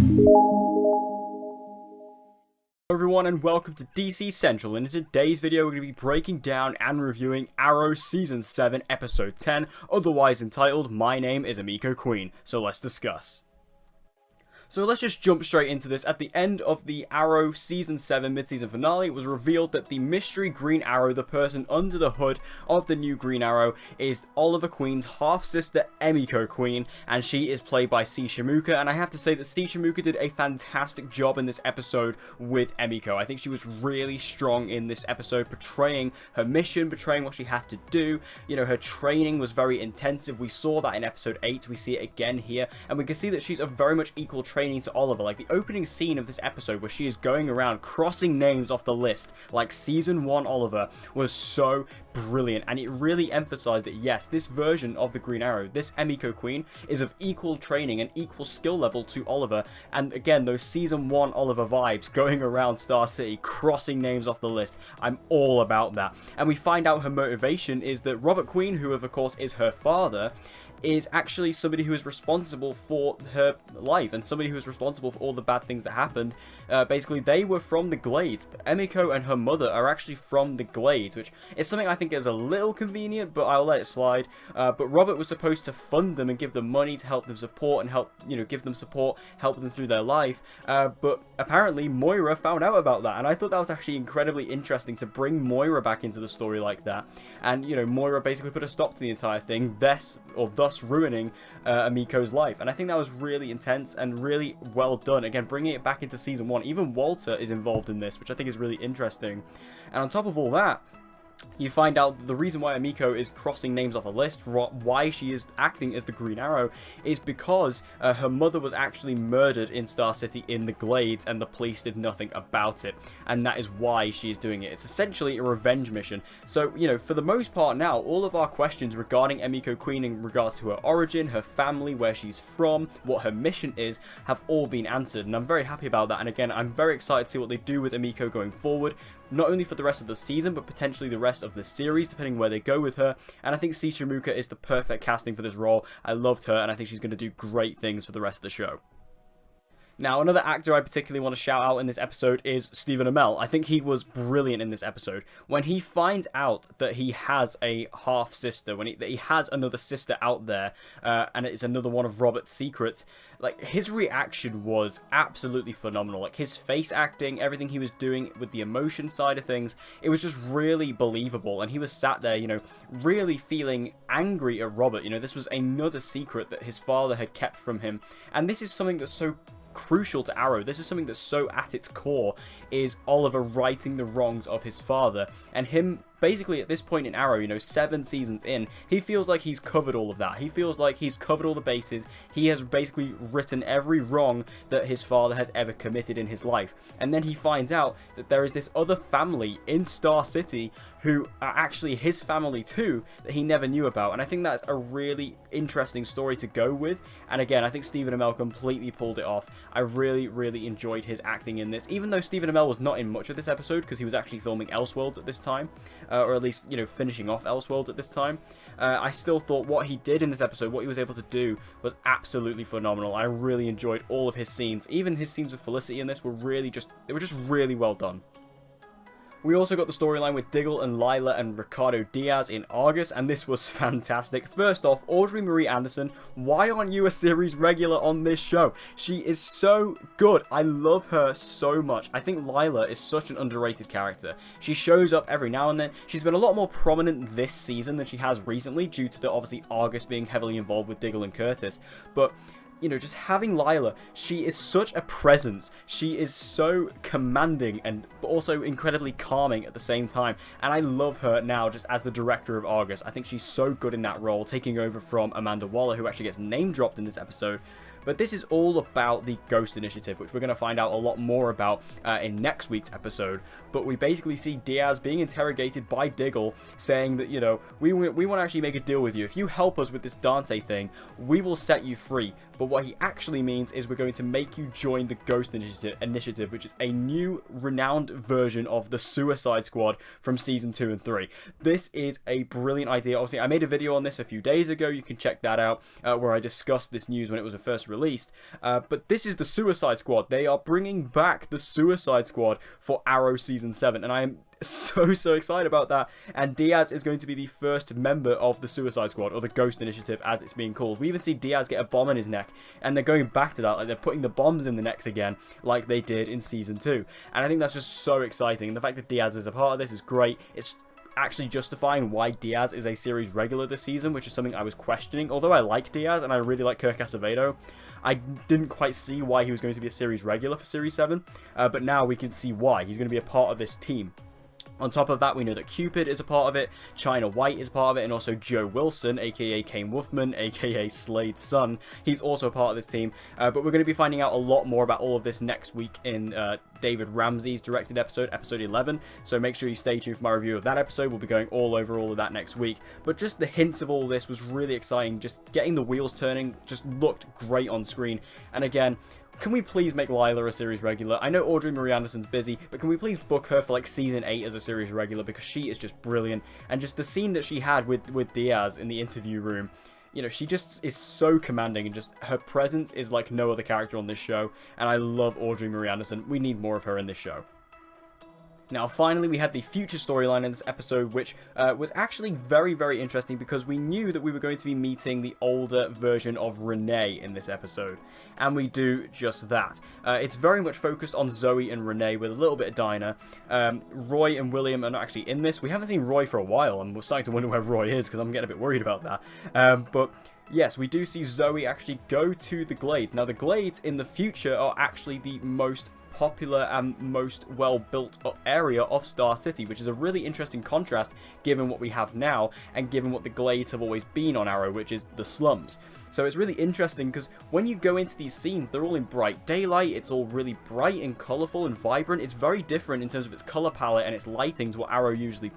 Hello everyone and welcome to DC Central, and in today's video we're going to be breaking down and reviewing Arrow Season 7 Episode 10, otherwise entitled My Name Is Emiko Queen, so let's discuss. So let's just jump straight into this. At the end of the Arrow Season 7 mid-season finale, it was revealed that the mystery Green Arrow, the person under the hood of the new Green Arrow, is Oliver Queen's half-sister Emiko Queen, and she is played by C. Shimuka, and I have to say that C. Shimuka did a fantastic job in this episode with Emiko. I think she was really strong in this episode, portraying her mission, portraying what she had to do. You know, her training was very intensive. We saw that in Episode 8, we see it again here, and we can see that she's a very much equal training to Oliver. Like the opening scene of this episode where she is going around crossing names off the list like Season 1 Oliver was so brilliant, and it really emphasized that yes, this version of the Green Arrow, this Emiko Queen, is of equal training and equal skill level to Oliver. And again, those Season 1 Oliver vibes, going around Star City crossing names off the list, I'm all about that. And we find out her motivation is that Robert Queen, who of course is her father, is actually somebody who is responsible for her life and somebody who is responsible for all the bad things that happened. Basically, they were from the Glades. Emiko and her mother are actually from the Glades, which is something I think is a little convenient, but I'll let it slide. But Robert was supposed to fund them and give them money to help them support and help, you know, give them support, help them through their life. But apparently Moira found out about that, and I thought that was actually incredibly interesting to bring Moira back into the story like that. And, you know, Moira basically put a stop to the entire thing, thus ruining Emiko's life. And I think that was really intense and really well done. Again, bringing it back into Season 1. Even Walter is involved in this, which I think is really interesting. And on top of all that, you find out the reason why Emiko is crossing names off a list, why she is acting as the Green Arrow, is because her mother was actually murdered in Star City in the Glades, and the police did nothing about it. And that is why she is doing it. It's essentially a revenge mission. So, you know, for the most part now, all of our questions regarding Emiko Queen in regards to her origin, her family, where she's from, what her mission is, have all been answered. And I'm very happy about that. And again, I'm very excited to see what they do with Emiko going forward. Not only for the rest of the season, but potentially the rest of the series, depending where they go with her. And I think C. Shimuka is the perfect casting for this role. I loved her, and I think she's going to do great things for the rest of the show. Now, another actor I particularly want to shout out in this episode is Stephen Amell. I think he was brilliant in this episode. When he finds out that he has a half-sister, that he has another sister out there, and it's another one of Robert's secrets, like, his reaction was absolutely phenomenal. Like, his face acting, everything he was doing with the emotion side of things, it was just really believable. And he was sat there, you know, really feeling angry at Robert. You know, this was another secret that his father had kept from him. And this is something that's so crucial to Arrow. This is something that's so at its core, is Oliver righting the wrongs of his father, and him basically at this point in Arrow, you know, 7 seasons in, he feels like he's covered all of that. He feels like he's covered all the bases. He has basically written every wrong that his father has ever committed in his life. And then he finds out that there is this other family in Star City who are actually his family too, that he never knew about. And I think that's a really interesting story to go with. And again, I think Stephen Amell completely pulled it off. I really, really enjoyed his acting in this, even though Stephen Amell was not in much of this episode because he was actually filming Elseworlds at this time. Or at least, you know, finishing off Elseworlds at this time. I still thought what he did in this episode, what he was able to do, was absolutely phenomenal. I really enjoyed all of his scenes. Even his scenes with Felicity in this were really just really well done. We also got the storyline with Diggle and Lila and Ricardo Diaz in Argus, and this was fantastic. First off, Audrey Marie Anderson, why aren't you a series regular on this show? She is so good. I love her so much. I think Lila is such an underrated character. She shows up every now and then. She's been a lot more prominent this season than she has recently, due to the obviously Argus being heavily involved with Diggle and Curtis. But you know, just having Lila, she is such a presence. She is so commanding and also incredibly calming at the same time. And I love her now just as the director of Argus. I think she's so good in that role, taking over from Amanda Waller, who actually gets name dropped in this episode. But this is all about the Ghost Initiative, which we're going to find out a lot more about in next week's episode. But we basically see Diaz being interrogated by Diggle, saying that, you know, we want to actually make a deal with you. If you help us with this Dante thing, we will set you free. But what he actually means is we're going to make you join the Ghost Initiative, which is a new renowned version of the Suicide Squad from Season 2 and 3. This is a brilliant idea. Obviously, I made a video on this a few days ago. You can check that out, where I discussed this news when it was first released. But this is the Suicide Squad. They are bringing back the Suicide Squad for Arrow Season 7, and I am so excited about that. And Diaz is going to be the first member of the Suicide Squad, or the Ghost Initiative as it's being called. We even see Diaz get a bomb in his neck, and they're going back to that, like they're putting the bombs in the necks again, like they did in Season 2. And I think that's just so exciting, and the fact that Diaz is a part of this is great. It's actually justifying why Diaz is a series regular this season, which is something I was questioning. Although I like Diaz and I really like Kirk Acevedo, I didn't quite see why he was going to be a series regular for Series 7, but now we can see why. He's going to be a part of this team. On top of that, we know that Cupid is a part of it, China White is part of it, and also Joe Wilson, aka Kane Wolfman, aka Slade's son. He's also a part of this team, but we're going to be finding out a lot more about all of this next week in David Ramsey's directed episode, episode 11, so make sure you stay tuned for my review of that episode. We'll be going all over all of that next week, but just the hints of all this was really exciting. Just getting the wheels turning just looked great on screen, and again, can we please make Lila a series regular? I know Audrey Marie Anderson's busy, but can we please book her for like Season 8 as a series regular, because she is just brilliant. And just the scene that she had with Diaz in the interview room, you know, she just is so commanding, and just her presence is like no other character on this show, and I love Audrey Marie Anderson. We need more of her in this show. Now, finally, we had the future storyline in this episode, which was actually very interesting, because we knew that we were going to be meeting the older version of Renee in this episode, and we do just that. It's very much focused on Zoe and Renee, with a little bit of Dinah. Roy and William are not actually in this. We haven't seen Roy for a while, and we're starting to wonder where Roy is, because I'm getting a bit worried about that. But yes, we do see Zoe actually go to the Glades. Now, the Glades in the future are actually the most popular and most well built up area of Star City, which is a really interesting contrast given what we have now and given what the Glades have always been on Arrow, which is the slums. So it's really interesting, because when you go into these scenes, they're all in bright daylight. It's all really bright and colourful and vibrant. It's very different in terms of its colour palette and its lighting to what Arrow usually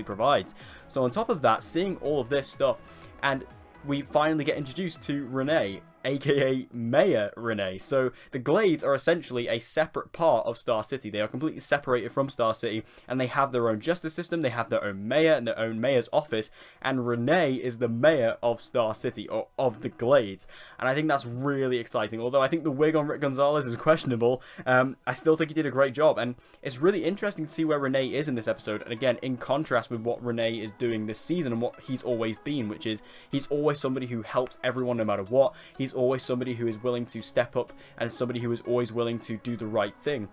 provides. So on top of that, seeing all of this stuff, and we finally get introduced to Renee, aka Mayor Renee. So the Glades are essentially a separate part of Star City. They are completely separated from Star City, and they have their own justice system, they have their own mayor and their own mayor's office, and Renee is the mayor of Star City, or of the Glades. And I think that's really exciting. Although I think the wig on Rick Gonzalez is questionable, I still think he did a great job, and it's really interesting to see where Renee is in this episode, and again, in contrast with what Renee is doing this season and what he's always been, which is he's always somebody who helps everyone no matter what. He's always somebody who is willing to step up, and somebody who is always willing to do the right thing.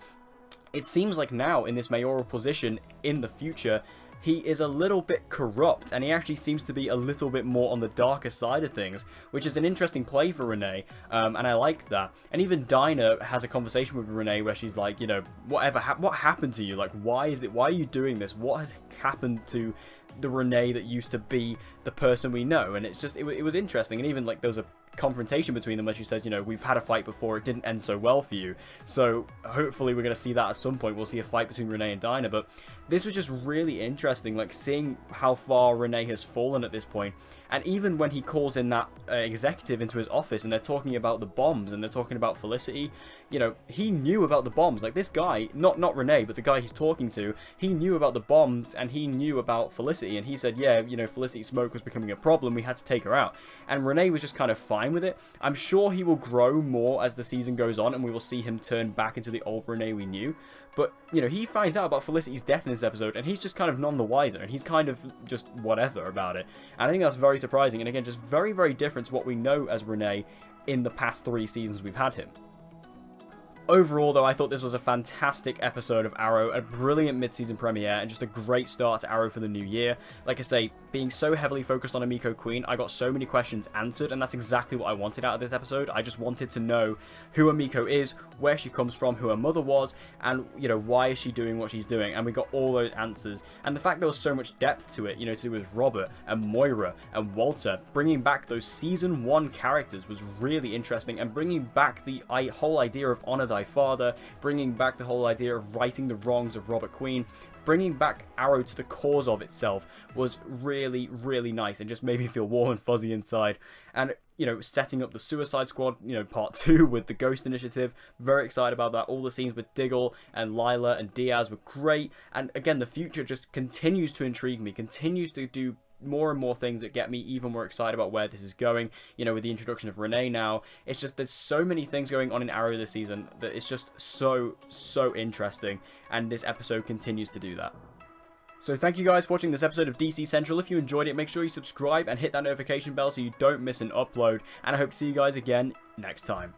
It seems like now in this mayoral position in the future, he is a little bit corrupt, and he actually seems to be a little bit more on the darker side of things, which is an interesting play for Renee, and I like that. And even Dinah has a conversation with Renee where she's like, you know, what happened to you? Like, why are you doing this? What has happened to the Renee that used to be the person we know? And it's just, it was interesting. And even like there was a confrontation between them where she says, you know, we've had a fight before, it didn't end so well for you. So hopefully we're going to see that at some point. We'll see a fight between Renee and Dinah. But this was just really interesting, like seeing how far Renee has fallen at this point. And even when he calls in that executive into his office, and they're talking about the bombs, and they're talking about Felicity, you know, he knew about the bombs. Like this guy, not Renee, but the guy he's talking to, he knew about the bombs, and he knew about Felicity, and he said, yeah, you know, Felicity Smoke was becoming a problem, we had to take her out. And Renee was just kind of fine with it. I'm sure he will grow more as the season goes on, and we will see him turn back into the old Renee we knew. But, you know, he finds out about Felicity's death in this episode, and he's just kind of none the wiser, and he's kind of just whatever about it. And I think that's very surprising, and again, just very different to what we know as Renee in the past 3 seasons we've had him. Overall, though, I thought this was a fantastic episode of Arrow, a brilliant mid-season premiere, and just a great start to Arrow for the new year. Like I say, being so heavily focused on Emiko Queen, I got so many questions answered, and that's exactly what I wanted out of this episode. I just wanted to know who Emiko is, where she comes from, who her mother was, and, you know, why is she doing what she's doing, and we got all those answers. And the fact there was so much depth to it, you know, to do with Robert, and Moira, and Walter, bringing back those Season 1 characters was really interesting, and bringing back the whole idea of honor thy father, bringing back the whole idea of righting the wrongs of Robert Queen, bringing back Arrow to the cause of itself was really nice, and just made me feel warm and fuzzy inside. And, you know, setting up the Suicide Squad, you know, part 2 with the Ghost Initiative, very excited about that. All the scenes with Diggle and Lila and Diaz were great, and again, the future just continues to intrigue me, continues to do more and more things that get me even more excited about where this is going. You know, with the introduction of Renee now, it's just there's so many things going on in Arrow this season that it's just so interesting, and this episode continues to do that. So thank you guys for watching this episode of DC Central. If you enjoyed it, make sure you subscribe and hit that notification bell so you don't miss an upload, and I hope to see you guys again next time.